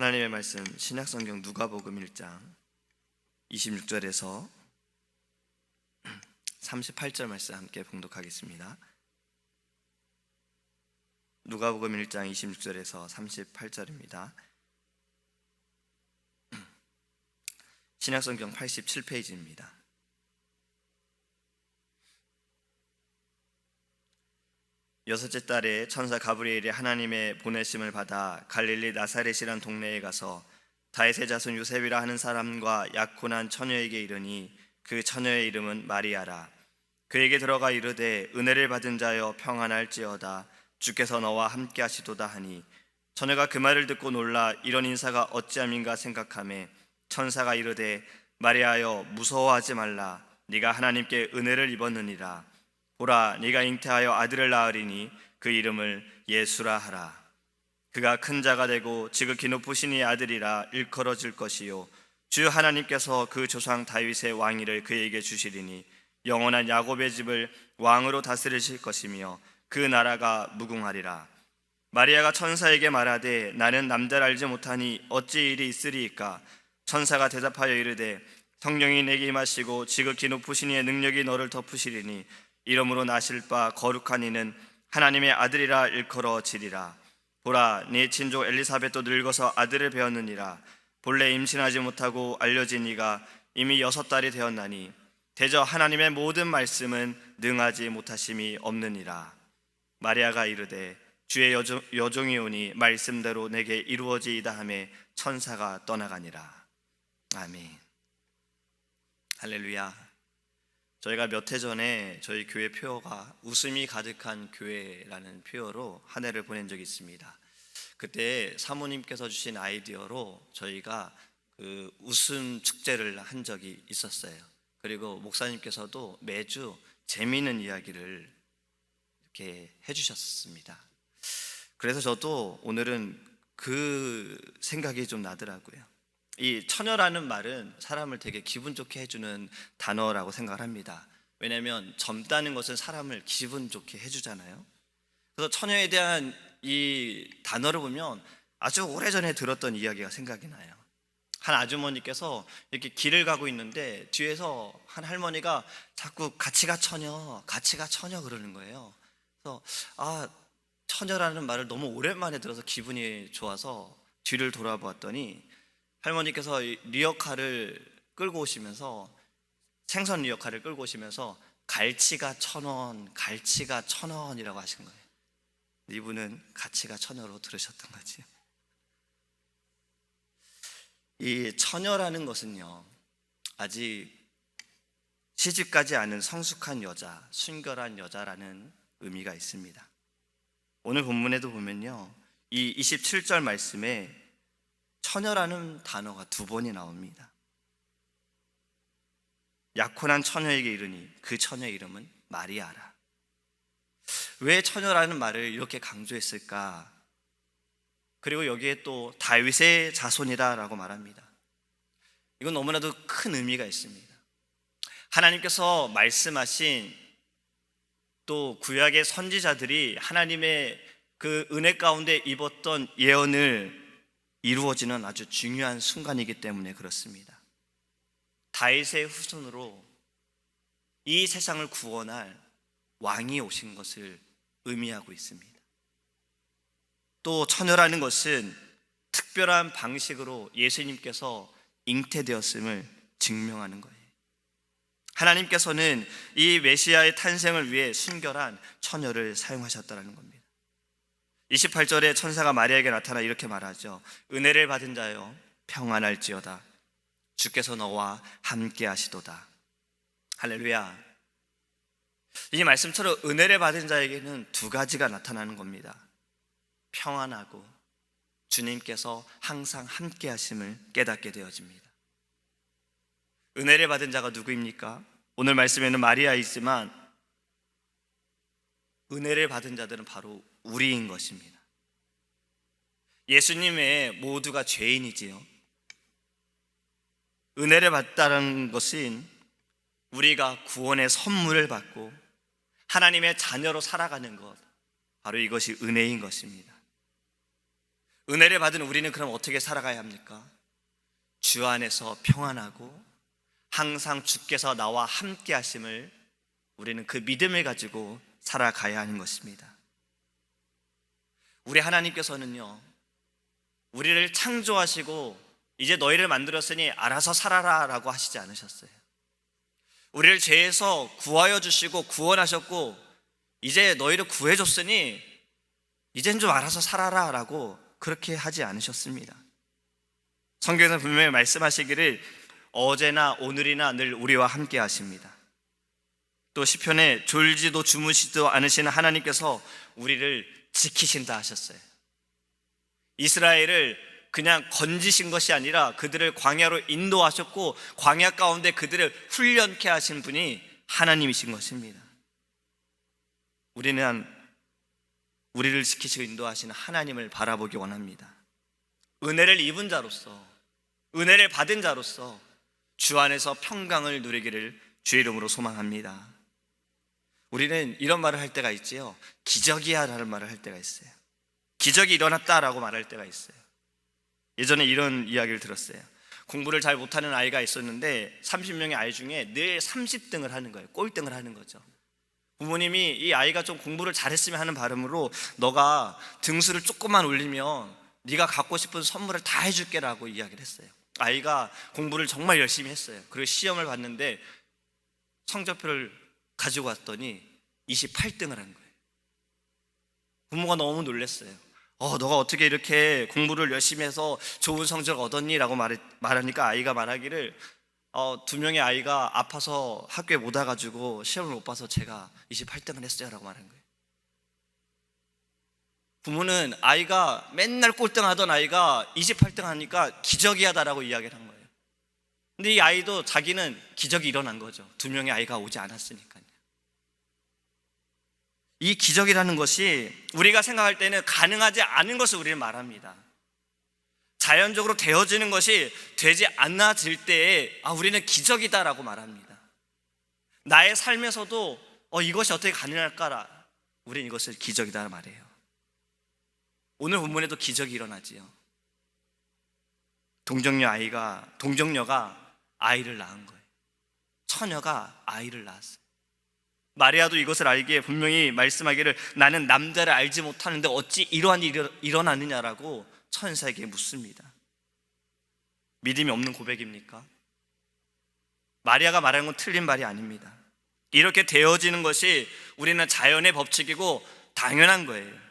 하나님의 말씀 신약성경 누가복음 1장 26절에서 38절 말씀 함께 봉독하겠습니다. 누가복음 1장 26절에서 38절입니다. 신약성경 87페이지입니다. 여섯째 달에 천사 가브리엘이 하나님의 보내심을 받아 갈릴리 나사렛이란 동네에 가서 다윗의 자손 요셉이라 하는 사람과 약혼한 처녀에게 이르니 그 처녀의 이름은 마리아라. 그에게 들어가 이르되 은혜를 받은 자여 평안할지어다, 주께서 너와 함께 하시도다 하니, 처녀가 그 말을 듣고 놀라 이런 인사가 어찌함인가 생각하매 천사가 이르되 마리아여 무서워하지 말라. 네가 하나님께 은혜를 입었느니라. 보라, 네가 잉태하여 아들을 낳으리니 그 이름을 예수라 하라. 그가 큰 자가 되고 지극히 높으신 이 아들이라 일컬어질 것이요, 주 하나님께서 그 조상 다윗의 왕위를 그에게 주시리니 영원한 야곱의 집을 왕으로 다스리실 것이며 그 나라가 무궁하리라. 마리아가 천사에게 말하되 나는 남자를 알지 못하니 어찌 일이 있으리이까? 천사가 대답하여 이르되 성령이 내게 임하시고 지극히 높으신 이의 능력이 너를 덮으시리니 이름으로 나실 바 거룩한 이는 하나님의 아들이라 일컬어지리라. 보라, 네 친족 엘리사벳도 늙어서 아들을 배었느니라. 본래 임신하지 못하고 알려진 이가 이미 6달이 되었나니 대저 하나님의 모든 말씀은 능하지 못하심이 없느니라. 마리아가 이르되 주의 여종이 오니 말씀대로 내게 이루어지이다 하매 천사가 떠나가니라. 아멘. 할렐루야. 저희가 몇 해 전에 저희 교회 표어가 웃음이 가득한 교회라는 표어로 한 해를 보낸 적이 있습니다. 그때 사모님께서 주신 아이디어로 저희가 그 웃음 축제를 한 적이 있었어요. 그리고 목사님께서도 매주 재미있는 이야기를 이렇게 해주셨습니다. 그래서 저도 오늘은 그 생각이 좀 나더라고요. 이 처녀라는 말은 사람을 되게 기분 좋게 해주는 단어라고 생각을 합니다. 왜냐하면 젊다는 것은 사람을 기분 좋게 해주잖아요. 그래서 처녀에 대한 이 단어를 보면 아주 오래전에 들었던 이야기가 생각이 나요. 한 아주머니께서 이렇게 길을 가고 있는데 뒤에서 한 할머니가 자꾸 같이 가 처녀, 같이 가 처녀 그러는 거예요. 그래서 처녀라는 말을 너무 오랜만에 들어서 기분이 좋아서 뒤를 돌아보았더니 할머니께서 리어카를 끌고 오시면서, 생선 리어카를 끌고 오시면서 갈치가 1,000원, 갈치가 1,000원이라고 하신 거예요. 이분은 가치가 처녀로 들으셨던 거지. 이 처녀라는 것은요, 아직 시집가지 않은 성숙한 여자, 순결한 여자라는 의미가 있습니다. 오늘 본문에도 보면요, 이 27절 말씀에 처녀라는 단어가 2번이 나옵니다. 약혼한 처녀에게 이르니 그 처녀의 이름은 마리아라. 왜 처녀라는 말을 이렇게 강조했을까? 그리고 여기에 또 다윗의 자손이라고 말합니다. 이건 너무나도 큰 의미가 있습니다. 하나님께서 말씀하신, 또 구약의 선지자들이 하나님의 그 은혜 가운데 입었던 예언을 이루어지는 아주 중요한 순간이기 때문에 그렇습니다. 다윗의 후손으로 이 세상을 구원할 왕이 오신 것을 의미하고 있습니다. 또 처녀라는 것은 특별한 방식으로 예수님께서 잉태되었음을 증명하는 거예요. 하나님께서는 이 메시아의 탄생을 위해 순결한 처녀를 사용하셨다는 겁니다. 28절에 천사가 마리아에게 나타나 이렇게 말하죠. 은혜를 받은 자여 평안할지어다, 주께서 너와 함께 하시도다. 할렐루야. 이 말씀처럼 은혜를 받은 자에게는 2가지가 나타나는 겁니다. 평안하고 주님께서 항상 함께 하심을 깨닫게 되어집니다. 은혜를 받은 자가 누구입니까? 오늘 말씀에는 마리아이지만 은혜를 받은 자들은 바로 우리인 것입니다. 예수님 외에 모두가 죄인이지요. 은혜를 받다는 것은 우리가 구원의 선물을 받고 하나님의 자녀로 살아가는 것, 바로 이것이 은혜인 것입니다. 은혜를 받은 우리는 그럼 어떻게 살아가야 합니까? 주 안에서 평안하고 항상 주께서 나와 함께 하심을 우리는 그 믿음을 가지고 살아가야 하는 것입니다. 우리 하나님께서는요, 우리를 창조하시고 이제 너희를 만들었으니 알아서 살아라 라고 하시지 않으셨어요. 우리를 죄에서 구하여 주시고 구원하셨고 이제 너희를 구해줬으니 이젠 좀 알아서 살아라 라고 그렇게 하지 않으셨습니다. 성경에서 분명히 말씀하시기를 어제나 오늘이나 늘 우리와 함께 하십니다. 또 시편에 졸지도 주무시지도 않으시는 하나님께서 우리를 지키신다 하셨어요. 이스라엘을 그냥 건지신 것이 아니라 그들을 광야로 인도하셨고 광야 가운데 그들을 훈련케 하신 분이 하나님이신 것입니다. 우리는 우리를 지키시고 인도하시는 하나님을 바라보기 원합니다. 은혜를 입은 자로서, 은혜를 받은 자로서 주 안에서 평강을 누리기를 주의 이름으로 소망합니다. 우리는 이런 말을 할 때가 있지요. 기적이야 라는 말을 할 때가 있어요. 기적이 일어났다라고 말할 때가 있어요. 예전에 이런 이야기를 들었어요. 공부를 잘 못하는 아이가 있었는데 30명의 아이 중에 늘 30등을 하는 거예요. 꼴등을 하는 거죠. 부모님이 이 아이가 좀 공부를 잘했으면 하는 바람으로 너가 등수를 조금만 올리면 네가 갖고 싶은 선물을 다 해줄게라고 이야기를 했어요. 아이가 공부를 정말 열심히 했어요. 그리고 시험을 봤는데 성적표를 가지고 왔더니 28등을 한 거예요. 부모가 너무 놀랐어요. 너가 어떻게 이렇게 공부를 열심히 해서 좋은 성적을 얻었니? 라고 말하니까 아이가 말하기를 2명의 아이가 아파서 학교에 못 와가지고 시험을 못 봐서 제가 28등을 했어요 라고 말한 거예요. 부모는 아이가 맨날 꼴등하던 아이가 28등 하니까 기적이하다라고 이야기를 한 거예요. 근데 이 아이도 자기는 기적이 일어난 거죠. 2명의 아이가 오지 않았으니까요. 이 기적이라는 것이 우리가 생각할 때는 가능하지 않은 것을 우리는 말합니다. 자연적으로 되어지는 것이 되지 않아질 때에 우리는 기적이다라고 말합니다. 나의 삶에서도 이것이 어떻게 가능할까라 우리는 이것을 기적이다 말해요. 오늘 본문에도 기적이 일어나지요. 동정녀가 아이를 낳은 거예요. 처녀가 아이를 낳았어요. 마리아도 이것을 알기에 분명히 말씀하기를 나는 남자를 알지 못하는데 어찌 이러한 일이 일어나느냐라고 천사에게 묻습니다. 믿음이 없는 고백입니까? 마리아가 말하는 건 틀린 말이 아닙니다. 이렇게 되어지는 것이 우리는 자연의 법칙이고 당연한 거예요.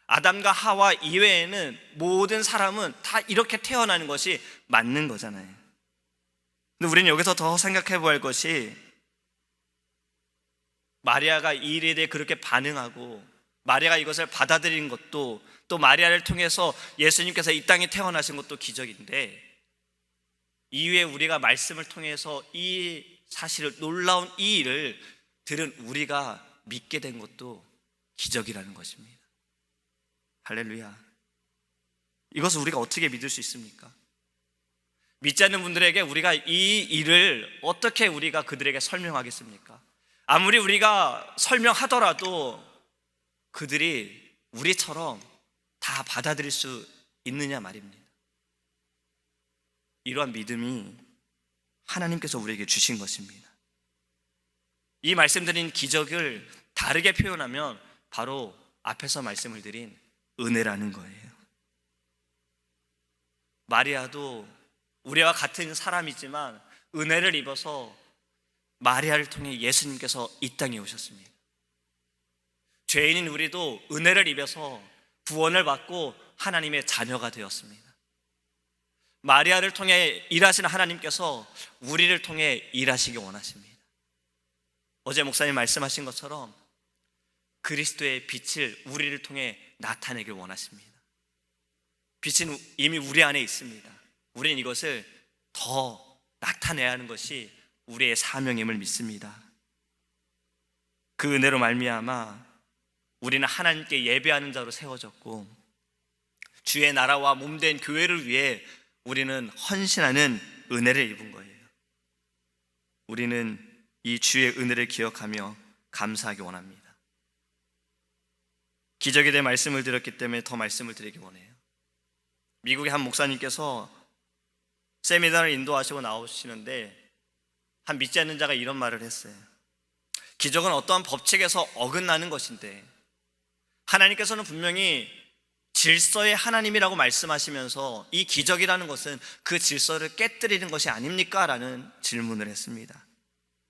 아담과 하와 이외에는 모든 사람은 다 이렇게 태어나는 것이 맞는 거잖아요. 근데 우리는 여기서 더 생각해 보아야 할 것이 마리아가 이 일에 대해 그렇게 반응하고 마리아가 이것을 받아들인 것도 또 마리아를 통해서 예수님께서 이 땅에 태어나신 것도 기적인데 이후에 우리가 말씀을 통해서 이 사실을 놀라운 이 일을 들은 우리가 믿게 된 것도 기적이라는 것입니다. 할렐루야. 이것을 우리가 어떻게 믿을 수 있습니까? 믿지 않는 분들에게 우리가 이 일을 어떻게 우리가 그들에게 설명하겠습니까? 아무리 우리가 설명하더라도 그들이 우리처럼 다 받아들일 수 있느냐 말입니다. 이러한 믿음이 하나님께서 우리에게 주신 것입니다. 이 말씀드린 기적을 다르게 표현하면 바로 앞에서 말씀을 드린 은혜라는 거예요. 마리아도 우리와 같은 사람이지만 은혜를 입어서 마리아를 통해 예수님께서 이 땅에 오셨습니다. 죄인인 우리도 은혜를 입어서 구원을 받고 하나님의 자녀가 되었습니다. 마리아를 통해 일하시는 하나님께서 우리를 통해 일하시기 원하십니다. 어제 목사님 말씀하신 것처럼 그리스도의 빛을 우리를 통해 나타내길 원하십니다. 빛은 이미 우리 안에 있습니다. 우리는 이것을 더 나타내야 하는 것이 우리의 사명임을 믿습니다. 그 은혜로 말미암아 우리는 하나님께 예배하는 자로 세워졌고 주의 나라와 몸된 교회를 위해 우리는 헌신하는 은혜를 입은 거예요. 우리는 이 주의 은혜를 기억하며 감사하기 원합니다. 기적에 대해 말씀을 드렸기 때문에 더 말씀을 드리기 원해요. 미국의 한 목사님께서 세미나를 인도하시고 나오시는데 한 믿지 않는 자가 이런 말을 했어요. 기적은 어떠한 법칙에서 어긋나는 것인데 하나님께서는 분명히 질서의 하나님이라고 말씀하시면서 이 기적이라는 것은 그 질서를 깨뜨리는 것이 아닙니까? 라는 질문을 했습니다.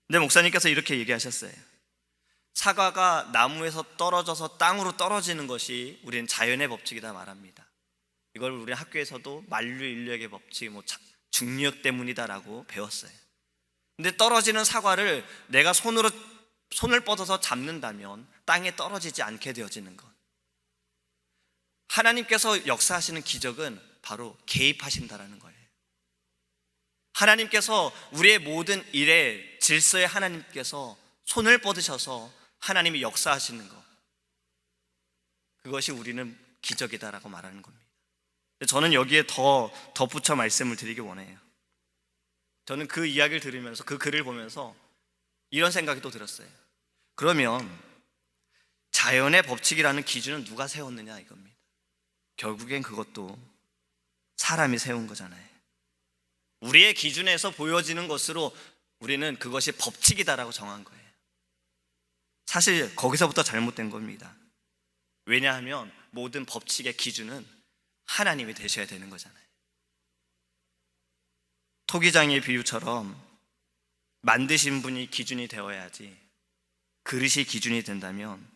근데 목사님께서 이렇게 얘기하셨어요. 사과가 나무에서 떨어져서 땅으로 떨어지는 것이 우리는 자연의 법칙이다 말합니다. 이걸 우리 학교에서도 만류인력의 법칙, 중력 때문이다라고 배웠어요. 근데 떨어지는 사과를 내가 손을 뻗어서 잡는다면 땅에 떨어지지 않게 되어지는 것. 하나님께서 역사하시는 기적은 바로 개입하신다라는 거예요. 하나님께서 우리의 모든 일에 질서의 하나님께서 손을 뻗으셔서 하나님이 역사하시는 것, 그것이 우리는 기적이다라고 말하는 겁니다. 저는 여기에 더 덧붙여 말씀을 드리기 원해요. 저는 그 이야기를 들으면서, 그 글을 보면서 이런 생각이 또 들었어요. 그러면 자연의 법칙이라는 기준은 누가 세웠느냐 이겁니다. 결국엔 그것도 사람이 세운 거잖아요. 우리의 기준에서 보여지는 것으로 우리는 그것이 법칙이다라고 정한 거예요. 사실 거기서부터 잘못된 겁니다. 왜냐하면 모든 법칙의 기준은 하나님이 되셔야 되는 거잖아요. 토기장의 비유처럼 만드신 분이 기준이 되어야지, 그릇이 기준이 된다면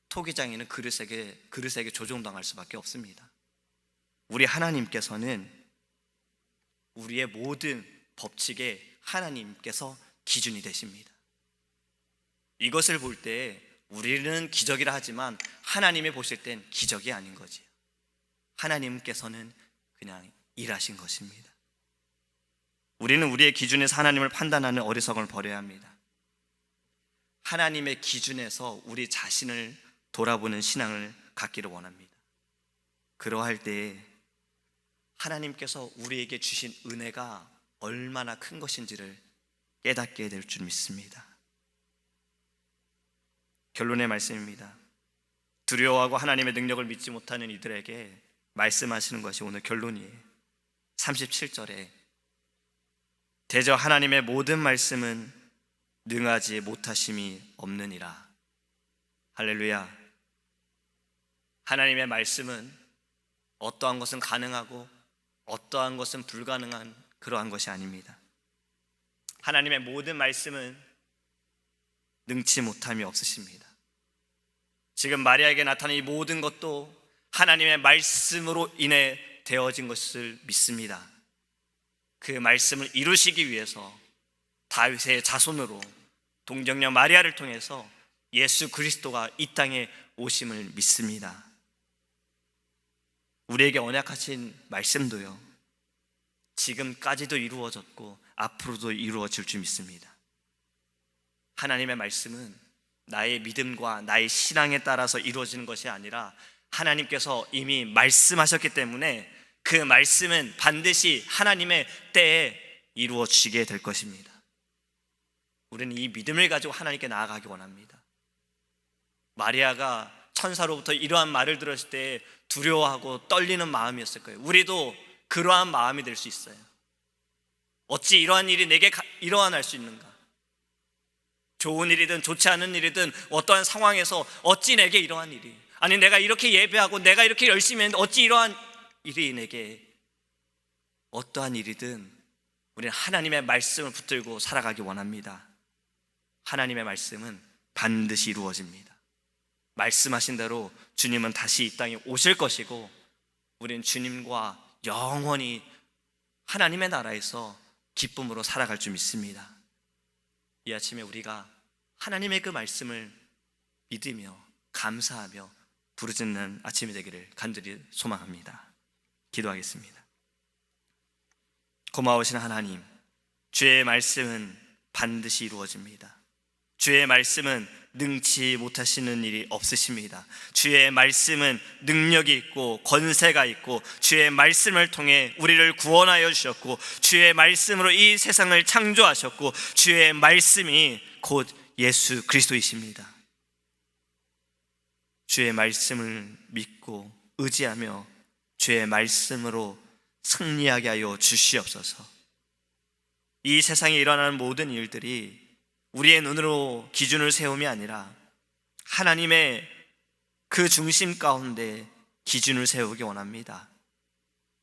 토기장이는 그릇에게 조종당할 수밖에 없습니다. 우리 하나님께서는 우리의 모든 법칙에 하나님께서 기준이 되십니다. 이것을 볼 때 우리는 기적이라 하지만 하나님이 보실 땐 기적이 아닌 거지요. 하나님께서는 그냥 일하신 것입니다. 우리는 우리의 기준에서 하나님을 판단하는 어리석음을 버려야 합니다. 하나님의 기준에서 우리 자신을 돌아보는 신앙을 갖기를 원합니다. 그러할 때에 하나님께서 우리에게 주신 은혜가 얼마나 큰 것인지를 깨닫게 될 줄 믿습니다. 결론의 말씀입니다. 두려워하고 하나님의 능력을 믿지 못하는 이들에게 말씀하시는 것이 오늘 결론이에요. 37절에 대저 하나님의 모든 말씀은 능하지 못하심이 없느니라. 할렐루야. 하나님의 말씀은 어떠한 것은 가능하고 어떠한 것은 불가능한 그러한 것이 아닙니다. 하나님의 모든 말씀은 능치 못함이 없으십니다. 지금 마리아에게 나타난 이 모든 것도 하나님의 말씀으로 인해 되어진 것을 믿습니다. 그 말씀을 이루시기 위해서 다윗의 자손으로 동정녀 마리아를 통해서 예수 그리스도가 이 땅에 오심을 믿습니다. 우리에게 언약하신 말씀도요, 지금까지도 이루어졌고 앞으로도 이루어질 줄 믿습니다. 하나님의 말씀은 나의 믿음과 나의 신앙에 따라서 이루어지는 것이 아니라 하나님께서 이미 말씀하셨기 때문에 그 말씀은 반드시 하나님의 때에 이루어지게 될 것입니다. 우리는 이 믿음을 가지고 하나님께 나아가기 원합니다. 마리아가 천사로부터 이러한 말을 들었을 때 두려워하고 떨리는 마음이었을 거예요. 우리도 그러한 마음이 될 수 있어요. 어찌 이러한 일이 내게 일어날 수 있는가? 좋은 일이든 좋지 않은 일이든 어떠한 상황에서 어찌 내게 이러한 일이, 아니 내가 이렇게 예배하고 내가 이렇게 열심히 했는데 어찌 이러한 일이 내게, 어떠한 일이든 우리는 하나님의 말씀을 붙들고 살아가기 원합니다. 하나님의 말씀은 반드시 이루어집니다. 말씀하신 대로 주님은 다시 이 땅에 오실 것이고 우리는 주님과 영원히 하나님의 나라에서 기쁨으로 살아갈 줄 믿습니다. 이 아침에 우리가 하나님의 그 말씀을 믿으며 감사하며 부르짖는 아침이 되기를 간절히 소망합니다. 기도하겠습니다. 고마우신 하나님, 주의 말씀은 반드시 이루어집니다. 주의 말씀은 능치 못하시는 일이 없으십니다. 주의 말씀은 능력이 있고 권세가 있고 주의 말씀을 통해 우리를 구원하여 주셨고 주의 말씀으로 이 세상을 창조하셨고 주의 말씀이 곧 예수 그리스도이십니다. 주의 말씀을 믿고 의지하며 주의 말씀으로 승리하게 하여 주시옵소서. 이 세상에 일어나는 모든 일들이 우리의 눈으로 기준을 세움이 아니라 하나님의 그 중심 가운데 기준을 세우기 원합니다.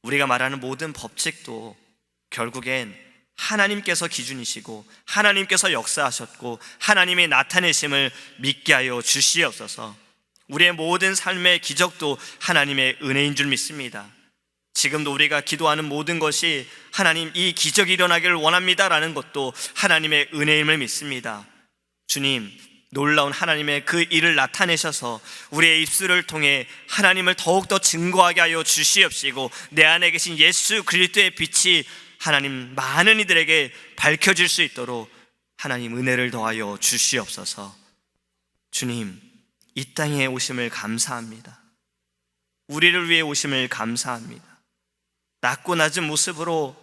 우리가 말하는 모든 법칙도 결국엔 하나님께서 기준이시고 하나님께서 역사하셨고 하나님이 나타내심을 믿게 하여 주시옵소서. 우리의 모든 삶의 기적도 하나님의 은혜인 줄 믿습니다. 지금도 우리가 기도하는 모든 것이 하나님 이 기적이 일어나기를 원합니다라는 것도 하나님의 은혜임을 믿습니다. 주님, 놀라운 하나님의 그 일을 나타내셔서 우리의 입술을 통해 하나님을 더욱더 증거하게 하여 주시옵시고 내 안에 계신 예수 그리스도의 빛이 하나님 많은 이들에게 밝혀질 수 있도록 하나님 은혜를 더하여 주시옵소서. 주님, 이 땅에 오심을 감사합니다. 우리를 위해 오심을 감사합니다. 낮고 낮은 모습으로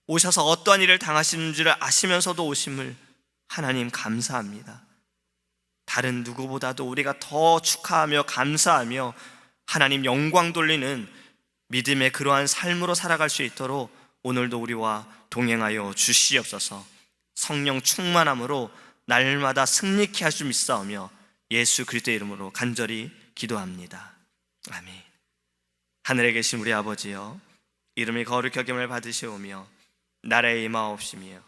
오셔서 어떠한 일을 당하시는 줄 아시면서도 오심을 하나님 감사합니다. 다른 누구보다도 우리가 더 축하하며 감사하며 하나님 영광 돌리는 믿음의 그러한 삶으로 살아갈 수 있도록 오늘도 우리와 동행하여 주시옵소서. 성령 충만함으로 날마다 승리케 하실 줄 믿사오며 예수 그리스도의 이름으로 간절히 기도합니다. 아멘. 하늘에 계신 우리 아버지여, 이름이 거룩히 여김을 받으시오며 나라의 임하옵시며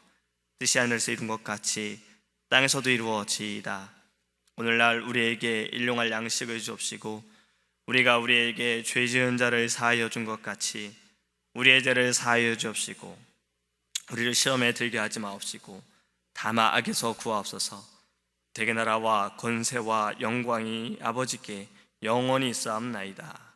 뜻이 하늘에서 이룬 것 같이 땅에서도 이루어지이다. 오늘날 우리에게 일용할 양식을 주옵시고 우리가 우리에게 죄 지은 자를 사하여 준 것 같이 우리의 죄를 사하여 주옵시고 우리를 시험에 들게 하지 마옵시고 다만 악에서 구하옵소서. 대개 나라와 권세와 영광이 아버지께 영원히 있사옵나이다.